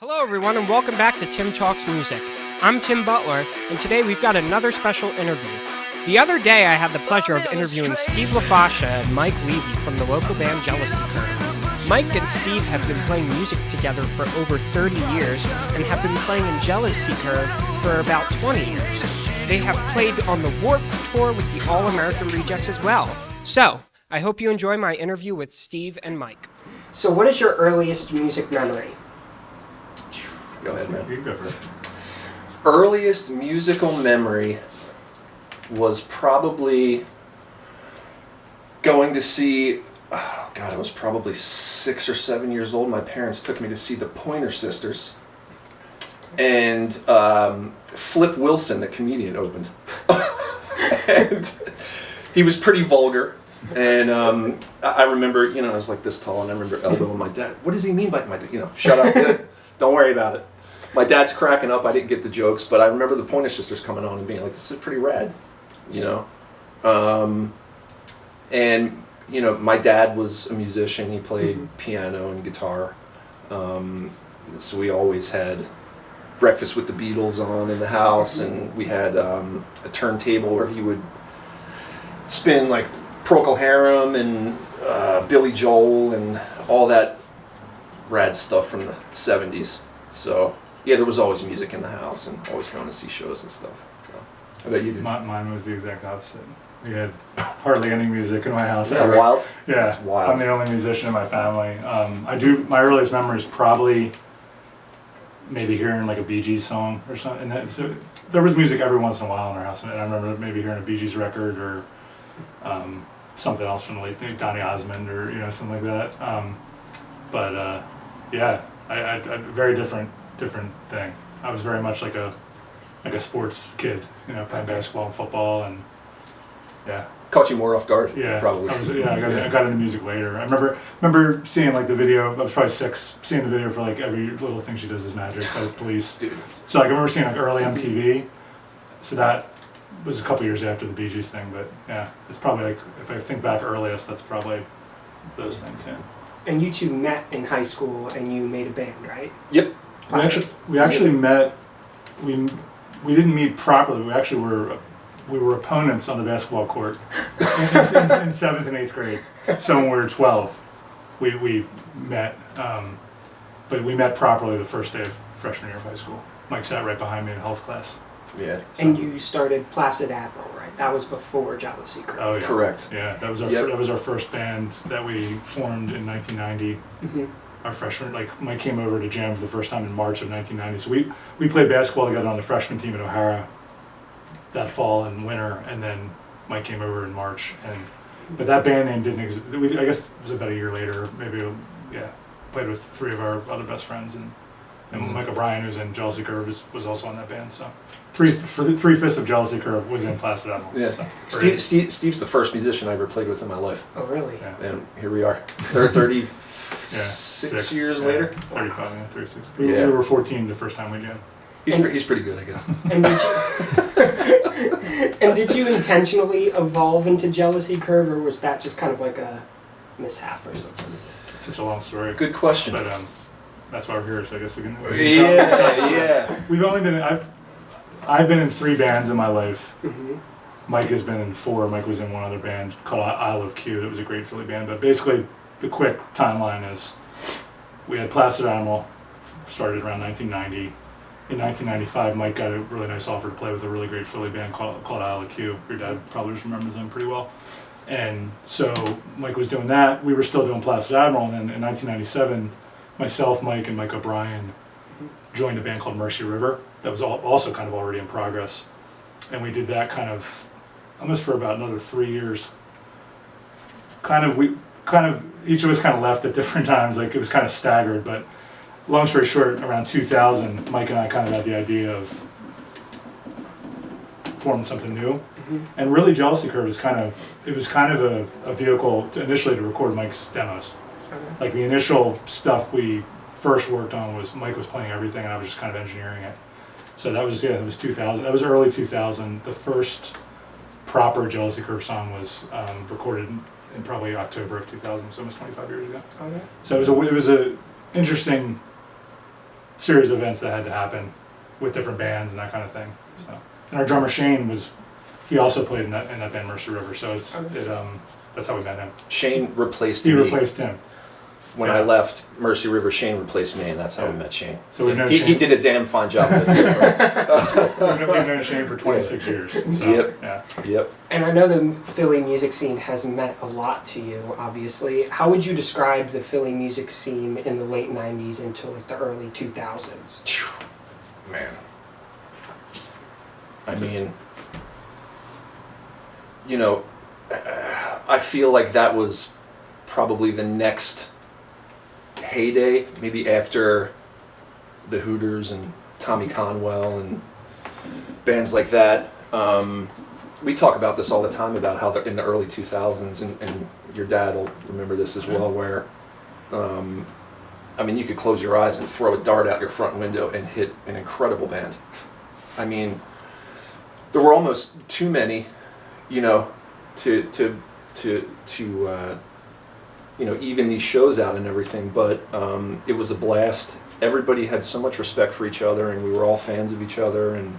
Hello everyone and welcome back to Tim Talks Music. I'm Tim Butler, and today we've got another special interview. The other day I had the pleasure of interviewing Steve LaFascia and Mike Levy from the local band Jealousy Curve. Mike and Steve have been playing music together for over 30 years and have been playing in Jealousy Curve for about 20 years. They have played on the Warped Tour with the All-American Rejects as well. So, I hope you enjoy my interview with Steve and Mike. So what is your earliest music memory? Go ahead, man. You can go first. Earliest musical memory was probably going to see, I was probably 6 or 7 years old. My parents took me to see the Pointer Sisters. And Flip Wilson, the comedian, opened. And he was pretty vulgar. And I remember, I was like this tall, and I remember elbowing my dad. What does he mean by shut up, kid. Don't worry about it. My dad's cracking up. I didn't get the jokes, but I remember the Pointer Sisters coming on and being like, this is pretty rad, And, my dad was a musician. He played piano and guitar. So we always had Breakfast with the Beatles on in the house, and we had a turntable where he would spin like Procol Harum and Billy Joel and all that rad stuff from the 70s. So, yeah, there was always music in the house and always going to see shows and stuff. So, I bet you did. Mine was the exact opposite. We had hardly any music in my house. Isn't that wild? Yeah, that's wild. I'm the only musician in my family. My earliest memory is probably maybe hearing like a Bee Gees song or something. And so there was music every once in a while in our house, and I remember maybe hearing a Bee Gees record or something else from the late Donny Osmond or something like that. Yeah, I very different thing. I was very much like a sports kid, playing basketball and football, and yeah. Caught you more off guard. Yeah, probably. I got into music later. I remember seeing like the video. I was probably 6, seeing the video for like Every Little Thing She Does Is Magic by the Police. Dude. So like, I remember seeing like early MTV. So that was a couple years after the Bee Gees thing, but yeah, it's probably like, if I think back earliest, that's probably those things. Yeah. And you two met in high school and you made a band, right? Yep. We actually met. We didn't meet properly. We were opponents on the basketball court in 7th and 8th grade. So when we were 12, we met. But we met properly the first day of freshman year of high school. Mike sat right behind me in health class. Yeah. So. And you started Placid Admiral, right? That was before Jealousy Curve. Oh yeah. Correct. Yeah, that was our first band that we formed in 1990. Mm-hmm. Our freshman, like Mike came over to jam for the first time in March of 1990. So we played basketball together on the freshman team at O'Hara that fall and winter, and then Mike came over in March. But that band name didn't exist. I guess it was about a year later. Maybe played with 3 of our other best friends, and Mike O'Brien, who's in Jealousy Curve, was also on that band. So 3/5 of Jealousy Curve was in Placid Admiral. Yeah. So, Steve's the first musician I ever played with in my life. Oh, really? Yeah. And here we are. 36 years later? 35, 36. Yeah. We were 14 the first time we jammed. He's pretty good, I guess. And did you intentionally evolve into Jealousy Curve, or was that just kind of like a mishap or something? It's such a long story. Good question. But that's why we're here, so I guess we can Yeah. We've only been I've been in 3 bands in my life. Mm-hmm. Mike has been in 4. Mike was in one other band called Isle of Q. It was a great Philly band. But basically, the quick timeline is we had Placid Animal, started around 1990. In 1995, Mike got a really nice offer to play with a really great Philly band called Isle of Q. Your dad probably just remembers them pretty well. And so Mike was doing that. We were still doing Placid Admiral. And then in 1997, myself, Mike, and Mike O'Brien joined a band called Mercy River that was also kind of already in progress. And we did that kind of almost for about another 3 years. Each of us kind of left at different times. Like, it was kind of staggered, but long story short, around 2000, Mike and I kind of had the idea of forming something new. Mm-hmm. And really, Jealousy Curve was kind of a vehicle initially to record Mike's demos. Okay. Like, the initial stuff we first worked on was Mike was playing everything and I was just kind of engineering it. So it was 2000. That was early 2000. The first proper Jealousy Curve song was recorded in probably October of 2000, so almost 25 years ago. Okay. So it was a interesting series of events that had to happen with different bands and that kind of thing. So, and our drummer Shane he also played in that band Mercy River. So that's how we met him. Shane replaced He me. replaced him. When Yeah. I left Mercy River, Shane replaced me, and that's how we met Shane. So we've known He Shane. did a damn fine job with it too. We've known Shane for 26 years. So, Yep. Yeah. Yep. And I know the Philly music scene has meant a lot to you, obviously. How would you describe the Philly music scene in the late 90s into like the early 2000s? Man. I mean, you know, I feel like that was probably the next heyday, maybe after the Hooters and Tommy Conwell and bands like that. We talk about this all the time about how in the early 2000s, and your dad will remember this as well, where, I mean, you could close your eyes and throw a dart out your front window and hit an incredible band. I mean, there were almost too many, you know, to you know, even these shows out and everything, but it was a blast. Everybody had so much respect for each other, and we were all fans of each other, and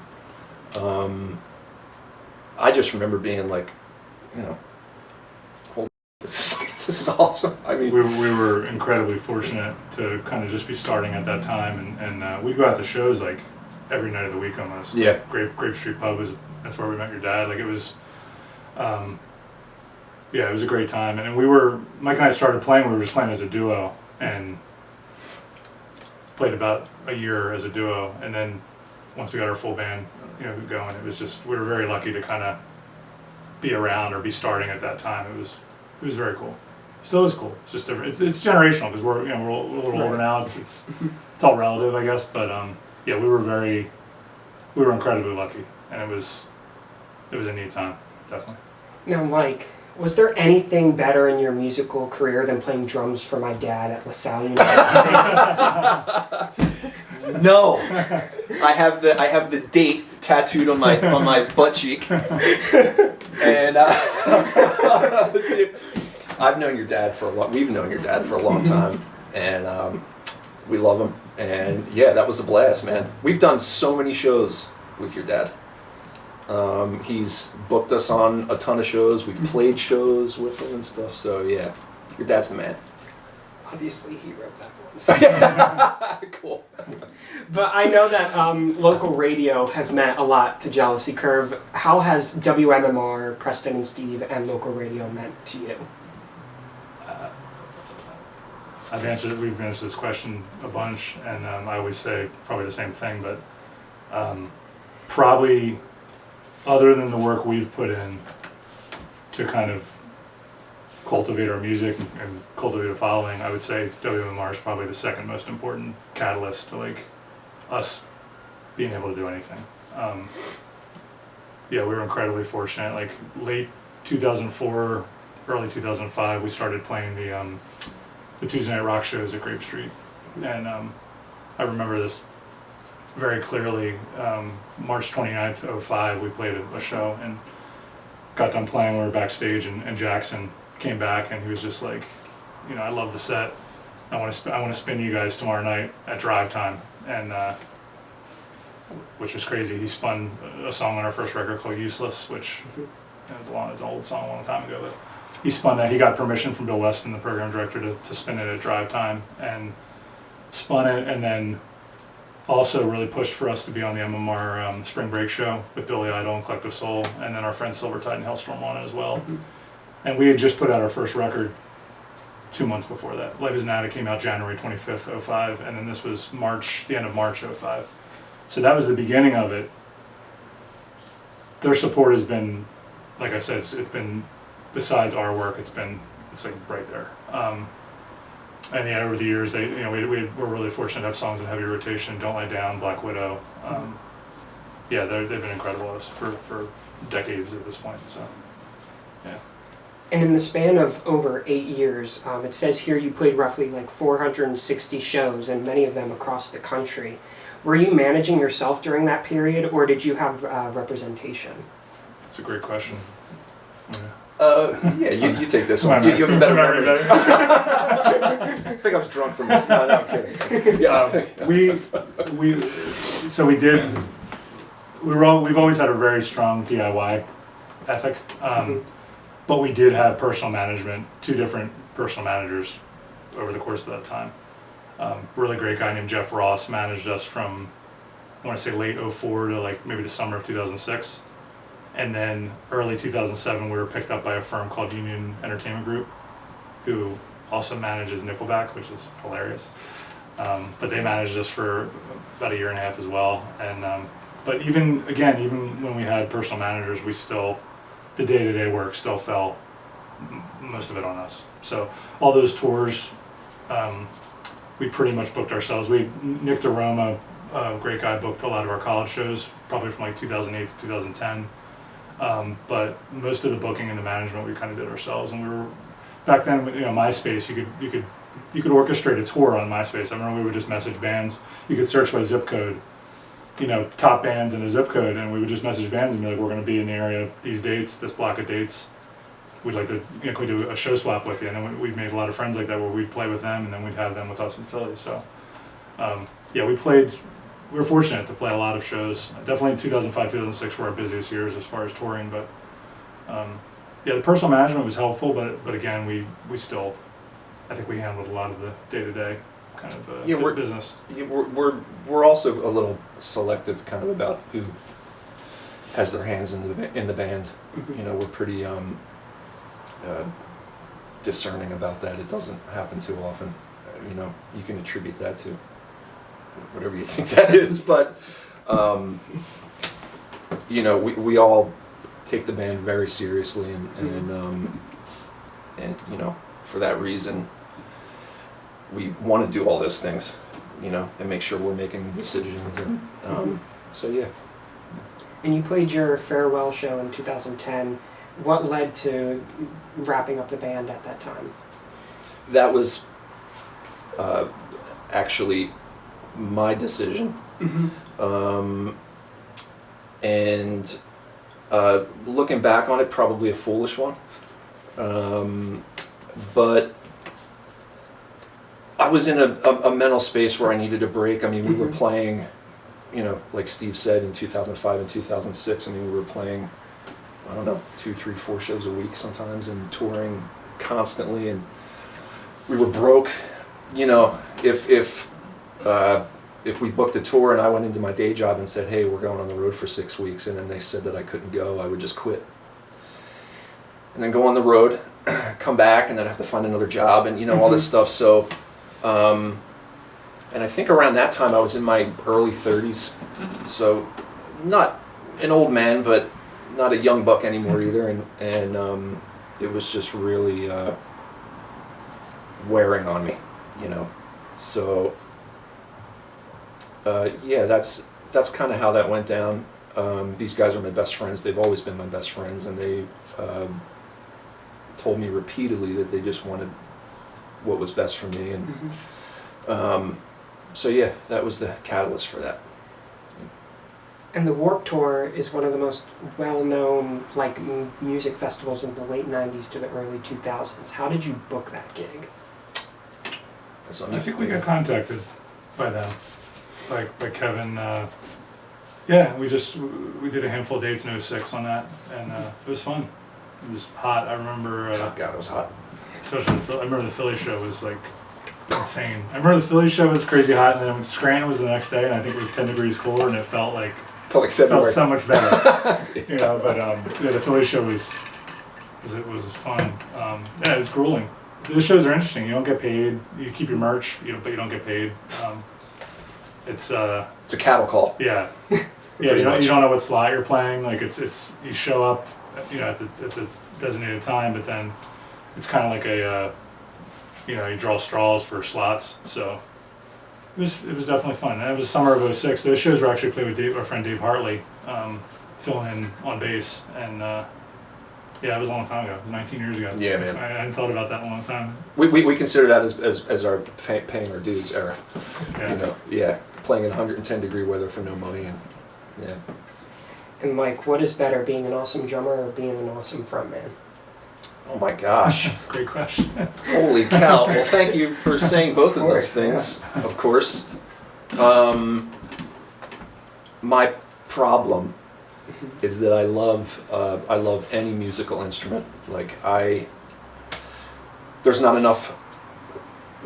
I just remember being like, you know, holy, this is awesome. I mean, We were incredibly fortunate to kind of just be starting at that time, and we'd go out to shows like every night of the week almost. Yeah. Grape Street Pub that's where we met your dad. Like it was, yeah, it was a great time. And Mike and I started playing. We were just playing as a duo, and played about a year as a duo. And then once we got our full band, you know, going, it was just, we were very lucky to kind of be around or be starting at that time. It was very cool. Still is cool. It's just different. It's generational because we're a little older now. It's all relative, I guess. But yeah, we were incredibly lucky, and it was a neat time, definitely. Now, Mike, was there anything better in your musical career than playing drums for my dad at LaSalle United State? no, I have the date tattooed on my butt cheek, and dude, I've known your dad for a long. We've known your dad for a long time, and we love him. And yeah, that was a blast, man. We've done so many shows with your dad. He's booked us on a ton of shows. We've played shows with him and stuff. So yeah, your dad's the man. Obviously, he wrote that one. Cool. But I know that local radio has meant a lot to Jealousy Curve. How has WMMR, Preston and Steve, and local radio meant to you? We've answered this question a bunch, and I always say probably the same thing, but probably other than the work we've put in to kind of cultivate our music and cultivate a following, I would say WMMR is probably the second most important catalyst to like us being able to do anything. Yeah, we were incredibly fortunate. Like late 2004, early 2005, we started playing the Tuesday night rock shows at Grape Street, and I remember this very clearly. March 29th, 05, we played a show and got done playing. We were backstage, and Jackson came back, and he was just like, you know, I love the set. I want to spin you guys tomorrow night at drive time, and which was crazy. He spun a song on our first record called Useless, which it's an old song a long time ago, but he spun that. He got permission from Bill Weston, the program director, to spin it at drive time, and spun it, and then also really pushed for us to be on the MMR Spring Break show with Billy Idol and Collective Soul, and then our friends Silvertide and Hellstorm on it as well. Mm-hmm. And we had just put out our first record 2 months before that. Life is an Addict came out January 25th, 05, and then this was the end of March 05. So that was the beginning of it. Their support has been, like I said, it's been, besides our work, it's like right there. And yeah, over the years, we're really fortunate to have songs in heavy rotation, Don't Lie Down, Black Widow. Yeah, they've been incredible to us for decades at this point, so, yeah. And in the span of over 8 years, it says here you played roughly like 460 shows, and many of them across the country. Were you managing yourself during that period, or did you have representation? It's a great question. Yeah, you take this Come one. on, You have a better Remember memory. better. I think I was drunk from this. No, I'm kidding. Yeah. We've always had a very strong DIY ethic, but we did have personal management, 2 different personal managers over the course of that time. Really great guy named Jeff Ross managed us from, I want to say late 04 to like maybe the summer of 2006. And then early 2007 we were picked up by a firm called Union Entertainment Group, who also manages Nickelback, which is hilarious. But they managed us for about a year and a half as well. And but even when we had personal managers, the day-to-day work still fell most of it on us. So all those tours, we pretty much booked ourselves. Nick DeRoma, a great guy, booked a lot of our college shows, probably from like 2008 to 2010. But most of the booking and the management we kind of did ourselves. And we were back then, MySpace. You could orchestrate a tour on MySpace. I remember we would just message bands. You could search by zip code, top bands in a zip code, and we would just message bands and be like, we're going to be in the area these dates, this block of dates. We'd like to, can we do a show swap with you? And then we made a lot of friends like that where we'd play with them and then we'd have them with us in Philly. So, we were fortunate to play a lot of shows. Definitely 2005, 2006 were our busiest years as far as touring, but the personal management was helpful, but again, I think we handled a lot of the day-to-day kind of business. Yeah, we're also a little selective kind of about who has their hands in the band. We're pretty discerning about that. It doesn't happen too often. You can attribute that to whatever you think that is, but we all take the band very seriously, and for that reason we want to do all those things, and make sure we're making decisions, and so yeah. And you played your farewell show in 2010. What led to wrapping up the band at that time? That was actually my decision. And looking back on it, probably a foolish one. But I was in a mental space where I needed a break. I mean, we were playing, like Steve said, in 2005 and 2006. I mean, we were playing, 2, 3, 4 shows a week sometimes, and touring constantly, and we were broke. If we booked a tour and I went into my day job and said, hey, we're going on the road for 6 weeks, and then they said that I couldn't go, I would just quit. And then go on the road, come back, and then have to find another job, and all this stuff. So, and I think around that time I was in my early 30s, so not an old man, but not a young buck anymore either, and it was just really wearing on me, So that's kind of how that went down. These guys are my best friends. They've always been my best friends, and they told me repeatedly that they just wanted what was best for me, and so yeah, that was the catalyst for that. And the Warped Tour is one of the most well-known music festivals in the late 90s to the early 2000s. How did you book that gig? I think we got contacted by them, by Kevin. We did a handful of dates in 06 on that, and it was fun. It was hot. I remember. Oh God, it was hot. Especially, I remember the Philly show was like insane. I remember the Philly show was crazy hot, and then Scranton was the next day, and I think it was 10 degrees cooler, and it felt like February. Felt so much better. But the Philly show was fun. It was grueling. Those shows are interesting. You don't get paid. You keep your merch, but you don't get paid. It's a cattle call. Yeah, yeah. You don't know what slot you're playing. Like it's you show up, at the designated time, but then it's kind of like you draw straws for slots. So it was definitely fun. And it was summer of 06. Those shows were actually played with our friend Dave Hartley, filling in on bass, and it was a long time ago. It was 19 years ago. Yeah, man. I hadn't thought about that in a long time. We consider that as our paying our dues era. Yeah. Playing in 110-degree weather for no money, and yeah. And Mike, what is better, being an awesome drummer or being an awesome frontman? Oh my gosh. Great question. Holy cow. Well, thank you for saying both of those things, of course. My problem is that I love any musical instrument. Like there's not enough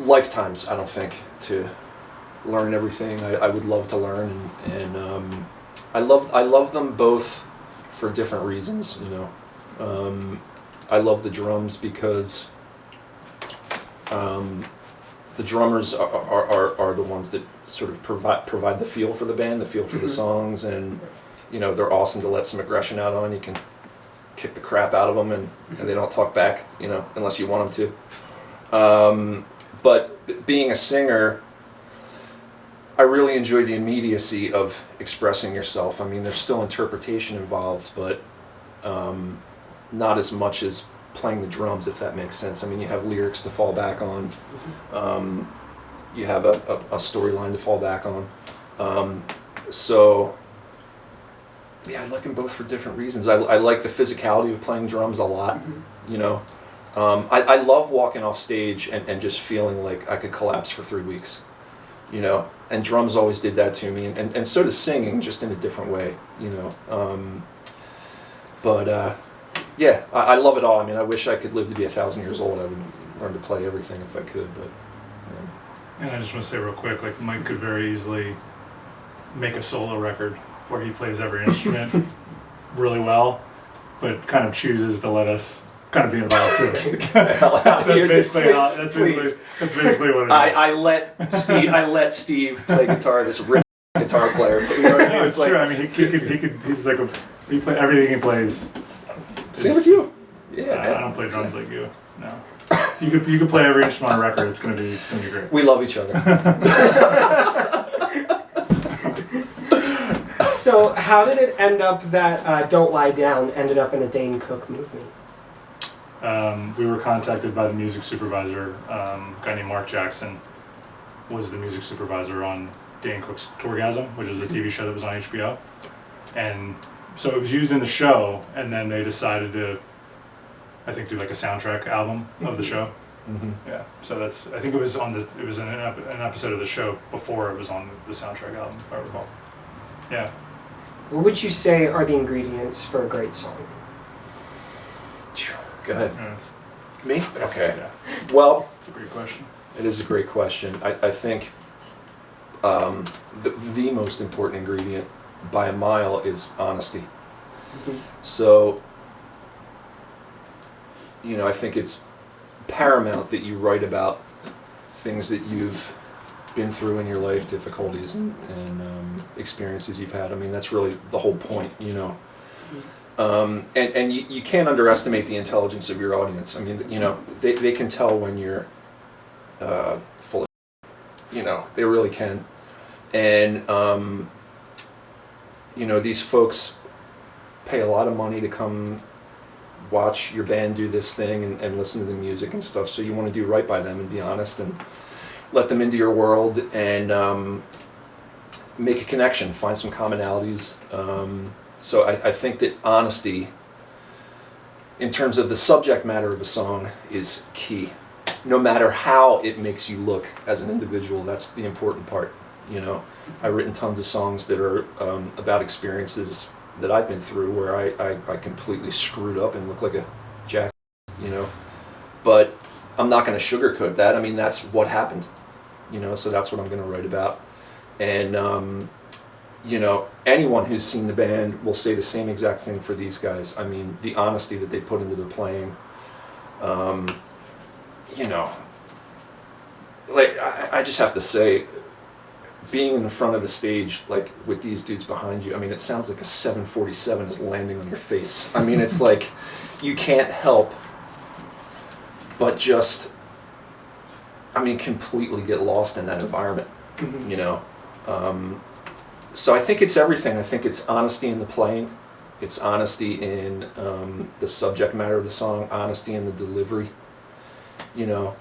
lifetimes, I don't think, to learn everything I would love to learn, and I love them both for different reasons, you know. I love the drums because the drummers are the ones that sort of provide the feel for the band, the feel for the songs, and you know, they're awesome to let some aggression out on. You can kick the crap out of them, and they don't talk back, you know, unless you want them to. But being a singer, I really enjoy the immediacy of expressing yourself. I mean, there's still interpretation involved, but not as much as playing the drums, if that makes sense. I mean, you have lyrics to fall back on. You have a storyline to fall back on. So, yeah, I like them both for different reasons. I like the physicality of playing drums a lot, you know. I love walking off stage and just feeling like I could collapse for 3 weeks, you know. And drums always did that to me, and so does singing, just in a different way, you know. Yeah, I love it all. I mean, I wish I could live to be 1,000 years old. I would learn to play everything if I could, but... And I just want to say real quick, like, Mike could very easily make a solo record where he plays every instrument really well, but kind of chooses to let us kind of be involved too. That's basically what it is. I let Steve play guitar, this rip guitar player. You know what I mean? No, it's true. I mean, he could. He's like he play everything he plays. Same with you. Yeah, I don't play drums like you. No. You could play every instrument on a record. It's gonna be great. We love each other. So how did it end up that Don't Lie Down ended up in a Dane Cook movie? We were contacted by the music supervisor, a guy named Mark Jackson, was the music supervisor on Dane Cook's Tourgasm, which is a TV show that was on HBO. And so it was used in the show, and then they decided to, I think, do like a soundtrack album of the show. Mm-hmm. Yeah. So that's, I think it was an episode of the show before it was on the soundtrack album, if I recall. Yeah. What would you say are the ingredients for a great song? Go ahead. Yes. Me? Okay. Yeah. Well, It's a great question. it is a great question. I think the most important ingredient by a mile is honesty. Mm-hmm. So, you know, I think it's paramount that you write about things that you've been through in your life, difficulties and experiences you've had. I mean, that's really the whole point, you know. And you can't underestimate the intelligence of your audience. I mean, you know, they can tell when you're full of, you know, they really can. And, you know, these folks pay a lot of money to come watch your band do this thing and listen to the music and stuff, so you want to do right by them and be honest and let them into your world and make a connection, find some commonalities. So I think that honesty, in terms of the subject matter of a song, is key. No matter how it makes you look as an individual, that's the important part. You know, I've written tons of songs that are about experiences that I've been through where I completely screwed up and look like a jack, you know. But I'm not going to sugarcoat that. I mean, that's what happened, you know, so that's what I'm going to write about. And, you know, anyone who's seen the band will say the same exact thing for these guys. I mean, the honesty that they put into their playing, you know, like, I just have to say, being in the front of the stage, like, with these dudes behind you, I mean, it sounds like a 747 is landing on your face. I mean, it's like, you can't help but just, I mean, completely get lost in that environment, you know. So I think it's everything. I think it's honesty in the playing, it's honesty in the subject matter of the song, honesty in the delivery, you know.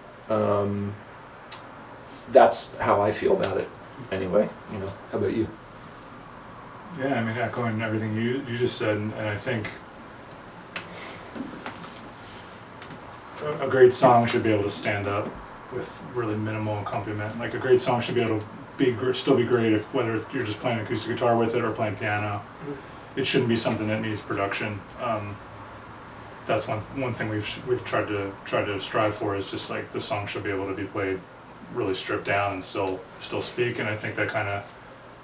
That's how I feel about it anyway, you know. How about you? Yeah, I mean, echoing everything you just said, and I think a great song should be able to stand up with really minimal accompaniment. Like a great song should be able to still be great if whether you're just playing acoustic guitar with it or playing piano. It shouldn't be something that needs production. That's one thing we've tried to strive for is just like the song should be able to be played really stripped down and still speak. And I think that kind of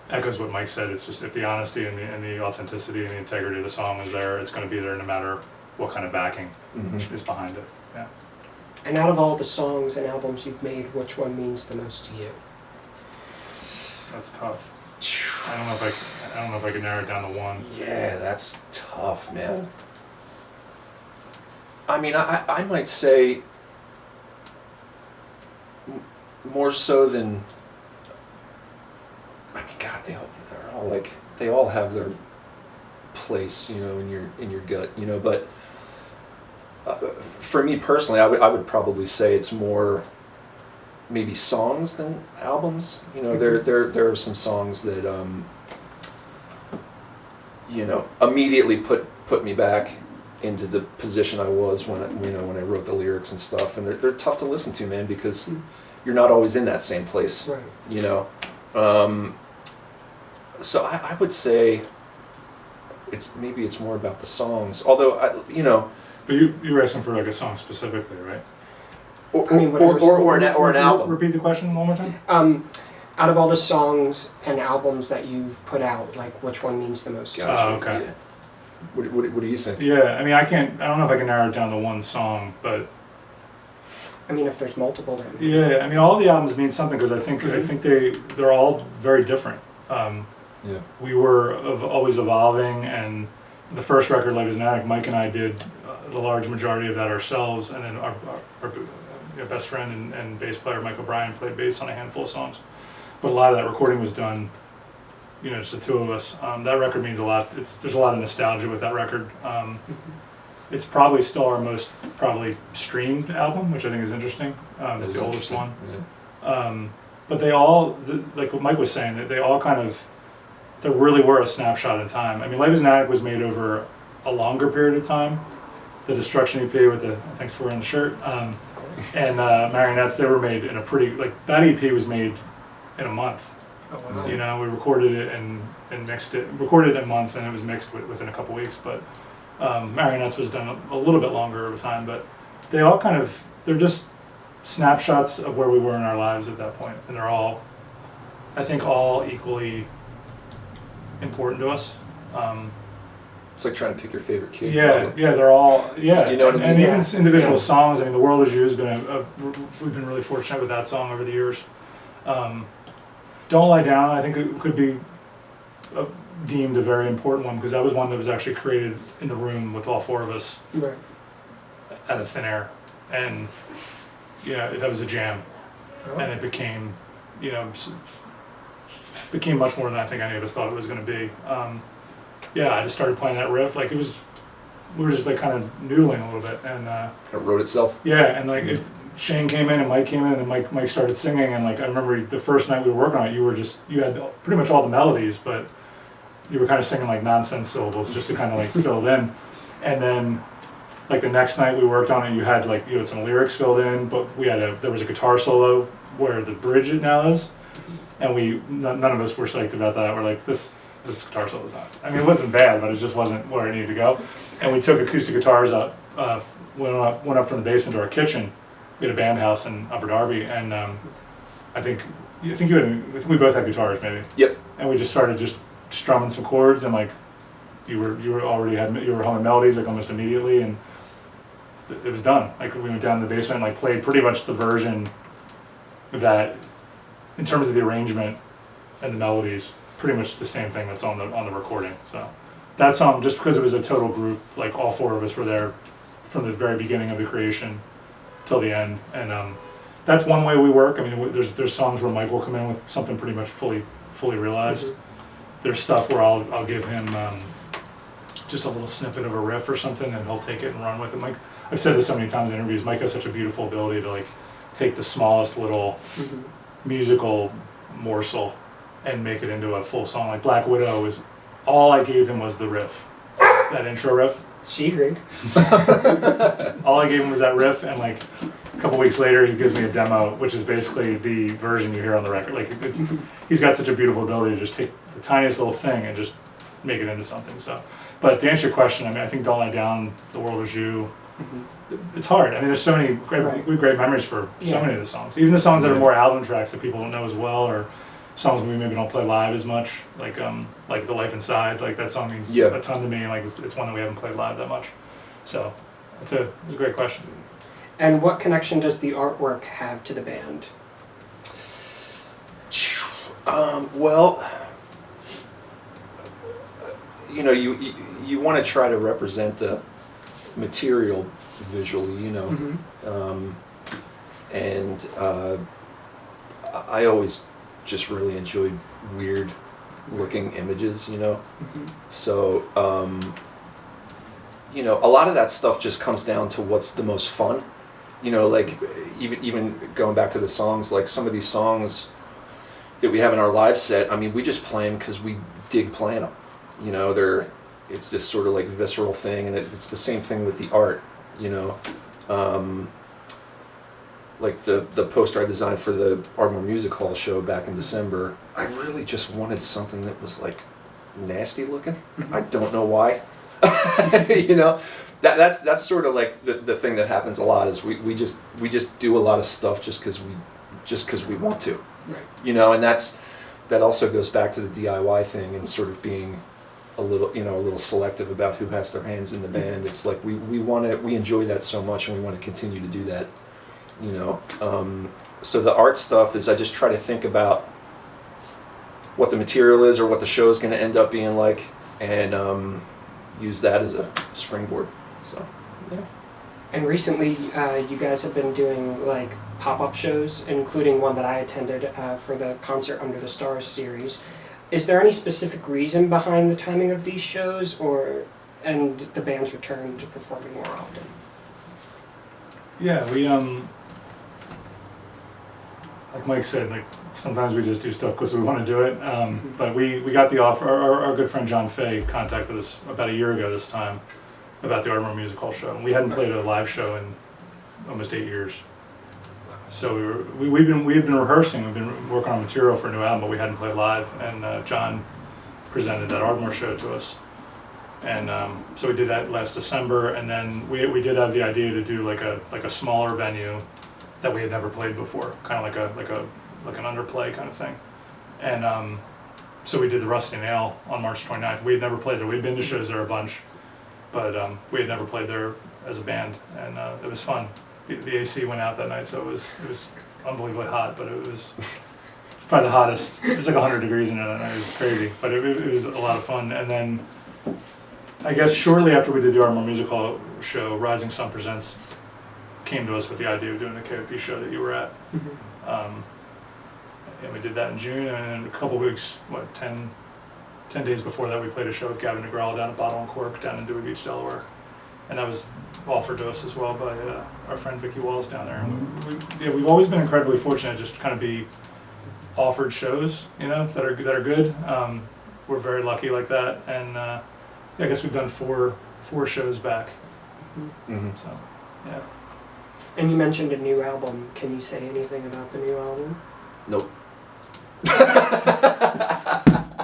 echoes what Mike said. It's just if the honesty and the authenticity and the integrity of the song is there, it's going to be there no matter what kind of backing is behind it. Yeah. And out of all the songs and albums you've made, which one means the most to you? That's tough. I don't know if I can narrow it down to one. Yeah, that's tough, man. I mean, I might say more so than. I mean, God, they all have their place, you know, in your gut, you know. But for me personally, I would probably say it's more maybe songs than albums. You know, there are some songs that you know, immediately put me back into the position I was when I wrote the lyrics and stuff, and they're tough to listen to, man, because you're not always in that same place, Right. you know. So I would say it's more about the songs, although you know. But you were asking for like a song specifically, right? Or an album. Repeat the question one more time. Out of all the songs and albums that you've put out, like which one means the most to you? Gotcha. Oh, okay. Yeah. What do you think? Yeah, I mean, I don't know if I can narrow it down to one song, but I mean, if there's multiple, then yeah, I mean, all the albums mean something because I think they're all very different. Yeah. We were always evolving, and the first record, Life is an Addict, Mike and I did the large majority of that ourselves, and then our best friend and bass player Mike O'Brien played bass on a handful of songs. But a lot of that recording was done, you know, just the two of us. That record means a lot. There's a lot of nostalgia with that record. It's probably still our most streamed album, which I think is interesting. It's the oldest one. Yeah. But they all, like what Mike was saying, they all kind of, they really were a snapshot in time. I mean, Life is an Addict was made over a longer period of time. The Destruction EP with the, thanks for wearing the shirt, and Marionettes, they were made in a pretty, like, that EP was made in a month. oh, wow. You know, we recorded it and mixed it, recorded it in a month, and it was mixed within a couple weeks. But Marionettes was done a little bit longer of a time, but they all kind of, they're just snapshots of where we were in our lives at that point, and they're all, I think, all equally important to us. It's like trying to pick your favorite kid. Yeah, probably. yeah, they're all, yeah. You know what I mean? And even Yeah. individual Yeah. songs. I mean, The World Is You has been we've been really fortunate with that song over the years. Don't Lie Down, I think it could be deemed a very important one because that was one that was actually created in the room with all four of us Right. out of thin air, and that was a jam, Oh. and it became, became much more than I think any of us thought it was going to be. I just started playing that riff like we were just like kind of noodling a little bit, and It wrote itself. Shane came in and Mike came in and Mike started singing, and like I remember the first night we were working on it, you had pretty much all the melodies, but you were kind of singing like nonsense syllables just to kind of like fill it in, and then like the next night we worked on it, you had some lyrics filled in, but there was a guitar solo where the bridge now is, and none of us were psyched about that. We're like, this guitar solo is not. I mean, it wasn't bad, but it just wasn't where it needed to go. And we took acoustic guitars up, went up from the basement to our kitchen. We had a band house in Upper Darby, and I think we both had guitars maybe. Yep. And we just started strumming some chords, and like you were humming melodies like almost immediately, and it was done. Like we went down to the basement and like played pretty much the version that, in terms of the arrangement and the melodies, pretty much the same thing that's on the recording. So that song, just because it was a total group, like all four of us were there from the very beginning of the creation till the end, and that's one way we work. I mean, there's songs where Mike will come in with something pretty much fully realized. Mm-hmm. There's stuff where I'll give him just a little snippet of a riff or something, and he'll take it and run with it. Mike, I've said this so many times in interviews, Mike has such a beautiful ability to like take the smallest little musical morsel and make it into a full song. Like Black Widow all I gave him was the riff, that intro riff, She agreed. All I gave him was that riff, and like a couple weeks later, he gives me a demo, which is basically the version you hear on the record. Like he's got such a beautiful ability to just take the tiniest little thing and just make it into something. So, but to answer your question, I mean, I think "Don't Lie Down," "The World Is You," it's hard. I mean, there's so many great memories for so many of the songs. Even the songs that are more album tracks that people don't know as well, or songs we maybe don't play live as much, like "The Life Inside." Like that song means a ton to me, and like it's one that we haven't played live that much. So, it's a great question. And what connection does the artwork have to the band? Well, you know, you want to try to represent the material visually, you know, and I always just really enjoyed weird looking images, you know. So, you know, a lot of that stuff just comes down to what's the most fun. You know, like even going back to the songs, like some of these songs that we have in our live set, I mean, we just play them because we dig playing them. You know, it's this sort of like visceral thing, and it's the same thing with the art, you know. Like the poster I designed for the Ardmore Music Hall show back in December, I really just wanted something that was like nasty looking. I don't know why. You know, that's sort of like the thing that happens a lot is we just do a lot of stuff just because we want to. Right. You know, and that also goes back to the DIY thing and sort of being a little selective about who has their hands in the band. It's like we enjoy that so much, and we want to continue to do that. You know, so the art stuff is I just try to think about what the material is or what the show is going to end up being like, and use that as a springboard. So, yeah. And recently, you guys have been doing like pop-up shows, including one that I attended for the Concert Under the Stars series. Is there any specific reason behind the timing of these shows, and the band's return to performing more often? Yeah, we like Mike said, like sometimes we just do stuff because we want to do it. But we got the offer. Our good friend John Fay contacted us about a year ago this time about the Ardmore Music Hall show, and we hadn't played a live show in almost 8 years. So we've been rehearsing. We've been working on material for a new album, but we hadn't played live. And John presented that Ardmore show to us, and so we did that last December. And then we did have the idea to do like a smaller venue that we had never played before, kind of like an underplay kind of thing. And so we did the Rusty Nail on March 29th. We had never played there. We'd been to shows there a bunch, but we had never played there as a band, and it was fun. The AC went out that night, so it was unbelievably hot, but it was probably the hottest. It was like 100 degrees in there that night. It was crazy, but it was a lot of fun. And then I guess shortly after we did the Ardmore Music Hall show, Rising Sun Presents came to us with the idea of doing the KOP show that you were at. And we did that in June, and a couple weeks, 10 days before that, we played a show with Gavin DeGraw down at Bottle and Cork down in Dewey Beach, Delaware. And that was offered to us as well by our friend Vicky Walls down there. And we've always been incredibly fortunate just to kind of be offered shows, you know, that are good. We're very lucky like that, and I guess we've done four shows back. So, yeah. And you mentioned a new album. Can you say anything about the new album? Nope.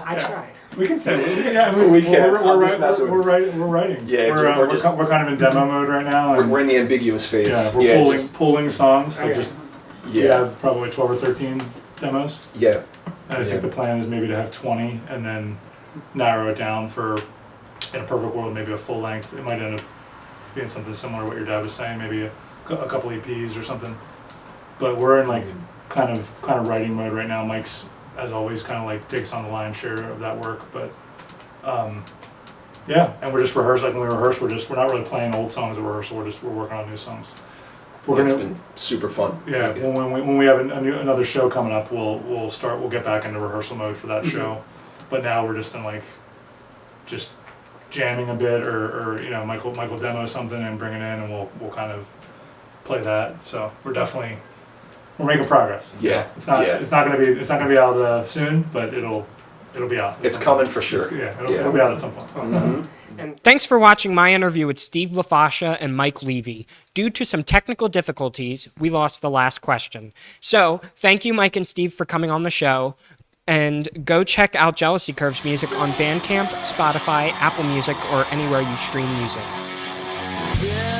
I tried. We can say we can. We're writing. Yeah, we're kind of in demo mode right now. We're in the ambiguous phase. Yeah, we're pulling songs. So Okay. we have probably 12 or 13 demos. Yeah. And I think the plan is maybe to have 20 and then narrow it down for, in a perfect world, maybe a full length. It might end up being something similar to what your dad was saying, maybe a couple EPs or something. But we're in like kind of writing mode right now. Mike's, as always, kind of like takes on the lion's share of that work. But yeah, and we're just rehearsing. Like when we rehearse, we're not really playing old songs at rehearsal. We're working on new songs. It's been super fun. Yeah, when we have another show coming up, we'll get back into rehearsal mode for that show. But now we're just in like just jamming a bit, or you know, Michael demo something and bring it in, and we'll kind of play that. So we're making progress. Yeah. It's not gonna be out soon, but it'll It'll be out. It's coming for sure. It'll be out at some point. And thanks for watching my interview with Steve LaFascia and Mike Levy. Due to some technical difficulties, we lost the last question. So, thank you, Mike and Steve, for coming on the show. And go check out Jealousy Curves music on Bandcamp, Spotify, Apple Music, or anywhere you stream music. Yeah.